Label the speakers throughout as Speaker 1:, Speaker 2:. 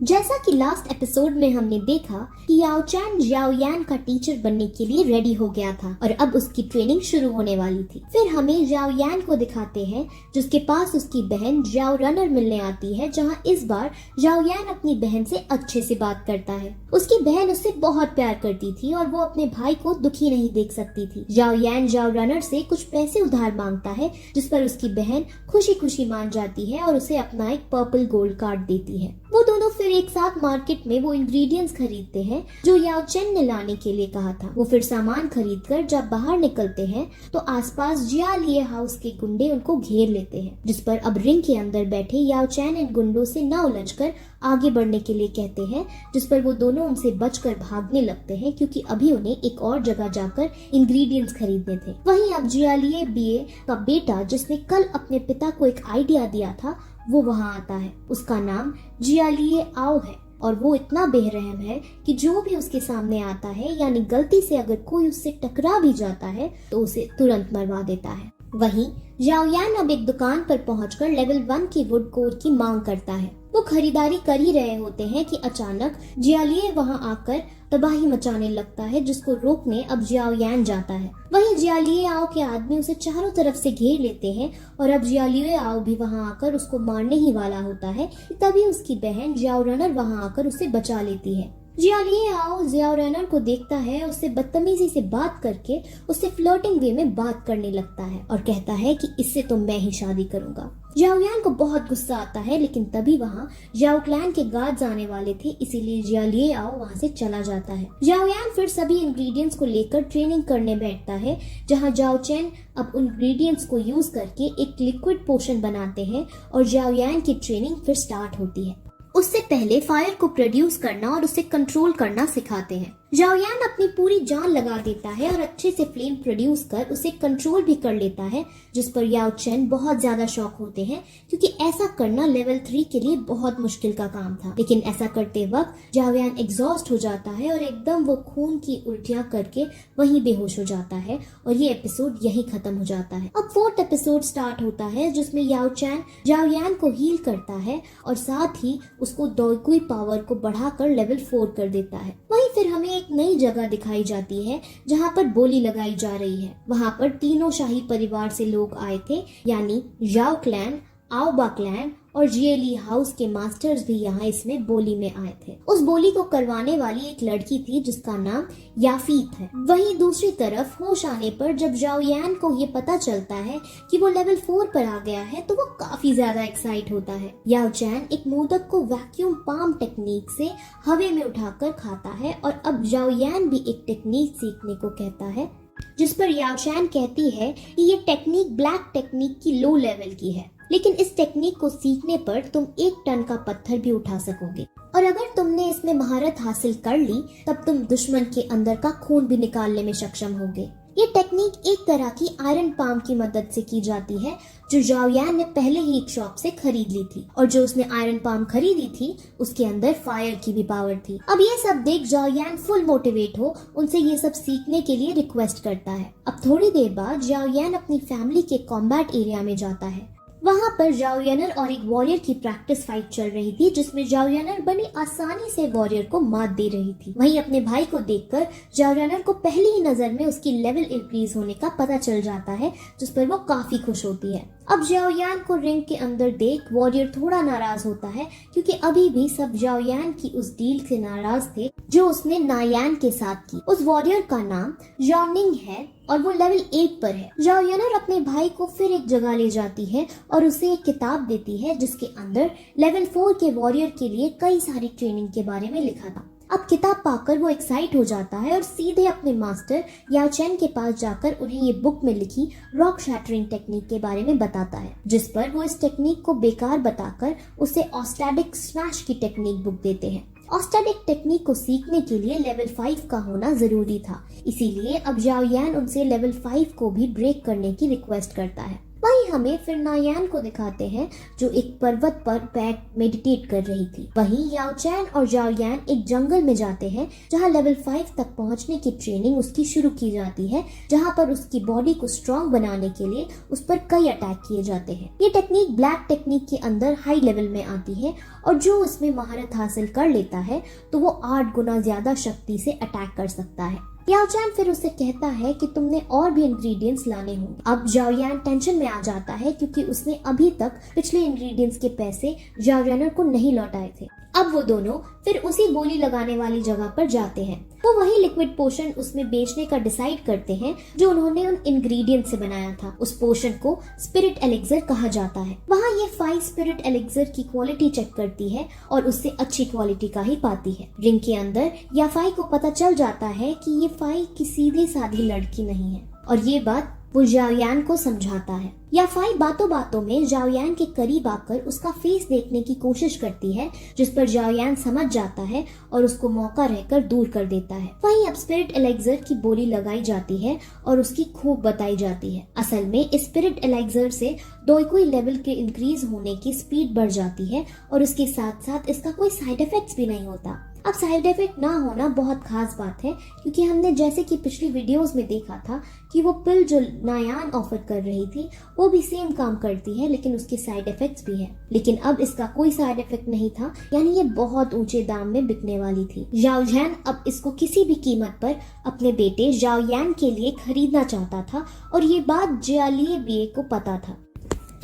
Speaker 1: जैसा कि last episode में हमने देखा कि याओ चैन जियाओ यान का टीचर बनने के लिए रेडी हो गया था और अब उसकी ट्रेनिंग शुरू होने वाली थी। फिर हमें जियाओ यान को दिखाते हैं जिसके पास उसकी बहन जियाओ रनर मिलने आती है, जहां इस बार जियाओ यान अपनी बहन से अच्छे से बात करता है। उसकी बहन उससे बहुत प्यार करती थी और वो अपने भाई को दुखी नहीं देख सकती थी। जियाओ यान जियाओ रनर से कुछ पैसे उधार मांगता है, जिस पर उसकी बहन खुशी खुशी मान जाती है और उसे अपना एक पर्पल गोल्ड कार्ड देती है। वो दोनों फिर एक साथ मार्केट में वो इंग्रेडिएंट्स खरीदते हैं जो याओ चैन ने लाने के लिए कहा था। वो फिर सामान खरीदकर जब बाहर निकलते हैं तो आसपास जियालिए हाउस के गुंडे उनको घेर लेते हैं, जिस पर अब रिंग के अंदर बैठे याओ चैन इन गुंडों से न उलझकर आगे बढ़ने के लिए कहते हैं, जिस पर वो दोनों उनसे बचकर भागने लगते हैं क्योंकि अभी उन्हें एक और जगह जाकर इंग्रेडिएंट्स खरीदने थे। वहीं अब जियालिए बीए का बेटा, जिसने कल अपने पिता को एक आइडिया दिया था, वो वहाँ आता है। उसका नाम जियालिए आओ है और वो इतना बेरहम है कि जो भी उसके सामने आता है, यानी गलती से अगर कोई उससे टकरा भी जाता है तो उसे तुरंत मरवा देता है। वहीं जियाओ यान अब एक दुकान पर पहुंचकर लेवल 1 की वुड कोर की मांग करता है। वो खरीदारी कर ही रहे होते हैं कि अचानक जियालिए वहां आकर तबाही मचाने लगता है, जिसको रोकने अब जियाओ यान जाता है। वहीं जियालिए आओ के आदमी उसे चारों तरफ से घेर लेते हैं और अब जियालिए आओ भी वहां आकर उसको मारने ही वाला होता है। तभी उसकी बहन जियाओ रनर वहां आकर उसे बचा लेती है। जियालिए आओ जियाओ रनर को देखता है, उससे बदतमीजी से बात करके उससे फ्लर्टिंग वे में बात करने लगता है और कहता है कि इससे तो मैं ही शादी करूंगा। जियाओ यान को बहुत गुस्सा आता है, लेकिन तभी वहाँ जियाओ क्लैन के गार्ड्स आने वाले थे, इसीलिए जियालिए आओ वहाँ से चला जाता है। जियाओ यान फिर सभी इंग्रेडिएंट्स को लेकर ट्रेनिंग करने बैठता है, जहाँ जियाओ चैन अब उन इंग्रेडिएंट्स को यूज करके एक लिक्विड पोशन बनाते हैं और जियाओ यान की ट्रेनिंग फिर स्टार्ट होती है। उससे पहले फायर को प्रोड्यूस करना और उसे कंट्रोल करना सिखाते हैं। जियाओ यान अपनी पूरी जान लगा देता है और अच्छे से फ्लेम प्रोड्यूस कर उसे कंट्रोल भी कर लेता है, जिस पर याओ चैन बहुत ज्यादा शॉक होते हैं क्योंकि ऐसा करना लेवल 3 के लिए बहुत मुश्किल का काम था। लेकिन ऐसा करते वक्त जियाओ यान एग्जॉस्ट हो जाता है और एकदम वो खून की उल्टियां करके वहीं बेहोश हो जाता है और ये एपिसोड यहीं खत्म हो जाता है। अब 4th एपिसोड स्टार्ट होता है, जिसमें याओ चैन जियाओ यान को हील करता है और साथ ही उसको दोइकुई पावर को बढ़ाकर लेवल 4 कर देता है। वहीं फिर हमें एक नई जगह दिखाई जाती है जहां पर बोली लगाई जा रही है। वहां पर तीनों शाही परिवार से लोग आए थे, यानी याओ क्लैन, आओबा क्लैन और जियली हाउस के मास्टर्स भी यहाँ इसमें बोली में आए थे। उस बोली को करवाने वाली एक लड़की थी जिसका नाम याफीत है। वहीं दूसरी तरफ होश आने पर जब जियाओ यान को ये पता चलता है कि वो लेवल 4 पर आ गया है तो वो काफी ज्यादा एक्साइट होता है। याओ चैन एक मोदक को वैक्यूम पाम टेक्निक से हवा में उठाकर खाता है और अब जियाओ यान भी एक टेक्निक सीखने को कहता है, जिस पर याओ चैन कहती है कि ये टेक्निक ब्लैक टेक्निक की लो लेवल की है, लेकिन इस टेक्निक को सीखने पर तुम 1 टन का पत्थर भी उठा सकोगे और अगर तुमने इसमें महारत हासिल कर ली तब तुम दुश्मन के अंदर का खून भी निकालने में सक्षम होगे। ये टेक्निक एक तरह की आयरन पाम की मदद से की जाती है जो जियाओ यान ने पहले ही एक शॉप से खरीद ली थी और जो उसने आयरन पाम खरीदी थी उसके अंदर फायर की भी पावर थी। अब ये सब देख जियाओ यान फुल मोटिवेट हो उनसे ये सब सीखने के लिए रिक्वेस्ट करता है। अब थोड़ी देर बाद जियाओ यान अपनी फैमिली के कॉम्बैट एरिया में जाता है। वहाँ पर जियाओ यानर और एक वॉरियर की प्रैक्टिस फाइट चल रही थी, जिसमें जियाओ यानर बड़ी आसानी से वॉरियर को मात दे रही थी। वहीं अपने भाई को देखकर जियाओ यानर को पहली ही नजर में उसकी लेवल इंक्रीज होने का पता चल जाता है, जिस पर वो काफी खुश होती है। अब जियाओ यान को रिंग के अंदर देख वॉरियर थोड़ा नाराज होता है क्योंकि अभी भी सब जियाओ यान की उस डील से नाराज थे जो उसने नायान के साथ की। उस वॉरियर का नाम जॉनिंग है और वो लेवल 8 पर है। जियाओ यानर अपने भाई को फिर एक जगह ले जाती है और उसे एक किताब देती है जिसके अंदर लेवल 4 के वॉरियर के लिए कई सारी ट्रेनिंग के बारे में लिखा था। अब किताब पाकर वो एक्साइट हो जाता है और सीधे अपने मास्टर याओ चैन के पास जाकर उन्हें ये बुक में लिखी रॉक शैटरिंग टेक्निक के बारे में बताता है, जिस पर वो इस टेक्निक को बेकार बताकर उसे ऑस्टैटिक स्मैश की टेक्निक बुक देते हैं। ऑस्टैटिक टेक्निक को सीखने के लिए लेवल 5 का होना जरूरी था, इसीलिए अब जियाओ यान उनसे लेवल 5 को भी ब्रेक करने की रिक्वेस्ट करता है। वहीं हमें फिर नायान को दिखाते हैं जो एक पर्वत पर बैठ मेडिटेट कर रही थी। वहीं याओ चैन और जाओ यान एक जंगल में जाते हैं जहां लेवल 5 तक पहुंचने की ट्रेनिंग उसकी शुरू की जाती है, जहां पर उसकी बॉडी को स्ट्रॉन्ग बनाने के लिए उस पर कई अटैक किए जाते हैं। ये टेक्निक ब्लैक टेक्निक के अंदर हाई लेवल में आती है और जो उसमें महारत हासिल कर लेता है तो वो 8 गुना ज्यादा शक्ति से अटैक कर सकता है। याओ चैन फिर उससे कहता है कि तुमने और भी इंग्रेडिएंट्स लाने होंगे। अब जाओ यान टेंशन में आ जाता है क्योंकि उसने अभी तक पिछले इंग्रेडिएंट्स के पैसे जाओ यानर को नहीं लौटाए थे। अब वो दोनों फिर उसी बोली लगाने वाली जगह पर जाते हैं। वो वही लिक्विड पोशन उसमें बेचने का डिसाइड करते हैं जो उन्होंने उन इंग्रेडिएंट से बनाया था। उस पोशन को स्पिरिट एलिक्सर कहा जाता है। वहाँ ये 5 स्पिरिट एलिक्सर की क्वालिटी चेक करती है और उससे अच्छी क्वालिटी का ही पाती है। रिंग के अंदर याफाई को पता चल जाता है कि ये फाई की सीधी साधी लड़की नहीं है और ये बात वो जाओयान को समझाता है। याफाई बातों बातों में जाओयान के करीब आकर उसका फेस देखने की कोशिश करती है, जिस पर जाओयान समझ जाता है और उसको मौका रहकर दूर कर देता है। वहीं अब स्पिरिट एलिक्सर की बोली लगाई जाती है और उसकी खूब बताई जाती है। असल में इस स्पिरिट एलिक्सर से दोईकुई लेवल के इंक्रीज होने की स्पीड बढ़ जाती है और उसके साथ साथ इसका कोई साइड इफेक्ट्स भी नहीं होता। अब साइड इफेक्ट ना होना बहुत खास बात है क्योंकि हमने जैसे कि पिछली वीडियोस में देखा था कि वो पिल जो नायान ऑफर कर रही थी वो भी सेम काम करती है, लेकिन उसके साइड इफेक्ट्स भी हैं। लेकिन अब इसका कोई साइड इफेक्ट नहीं था, यानी ये बहुत ऊंचे दाम में बिकने वाली थी। जाओ जैन अब इसको किसी भी कीमत पर अपने बेटे जाओ यान के लिए खरीदना चाहता था और ये बात जियालिए बीए को पता था।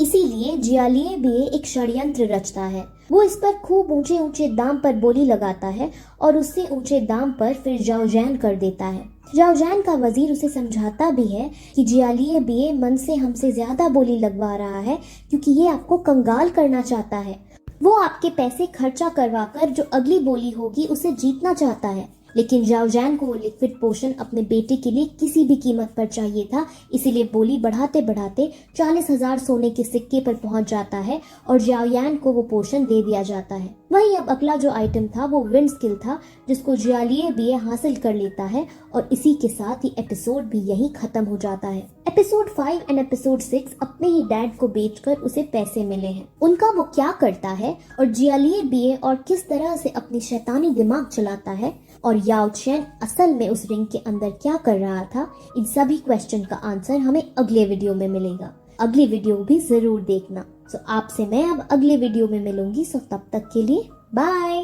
Speaker 1: इसीलिए जियालिए बीए एक षड्यंत्र रचता है। वो इस पर खूब ऊंचे ऊंचे दाम पर बोली लगाता है और उससे ऊंचे दाम पर फिर जाओ जैन कर देता है। जाओ जैन का वजीर उसे समझाता भी है कि जियालिए बीए मन से हमसे ज्यादा बोली लगवा रहा है क्योंकि ये आपको कंगाल करना चाहता है। वो आपके पैसे खर्चा करवाकर जो अगली बोली होगी उसे जीतना चाहता है। लेकिन जाओ जैन को वो लिक्विड पोशन अपने बेटे के लिए किसी भी कीमत पर चाहिए था, इसीलिए बोली बढ़ाते बढ़ाते 40,000 सोने के सिक्के पर पहुंच जाता है और जाओ यान को वो पोशन दे दिया जाता है। वहीं अब अगला जो आइटम था वो विंड स्किल था जिसको जियालिए बीए हासिल कर लेता है और इसी के साथ ही एपिसोड भी यहीं खत्म हो जाता है। एपिसोड 5 एंड एपिसोड 6 अपने ही डैड को बेचकर उसे पैसे मिले हैं। उनका वो क्या करता है और जियालिए बीए और किस तरह से अपनी शैतानी दिमाग चलाता है और याओ चैन असल में उस रिंग के अंदर क्या कर रहा था, इन सभी क्वेश्चन का आंसर हमें अगले वीडियो में मिलेगा। अगली वीडियो भी जरूर देखना। आपसे मैं अब अगले वीडियो में मिलूंगी। तब तक के लिए बाय।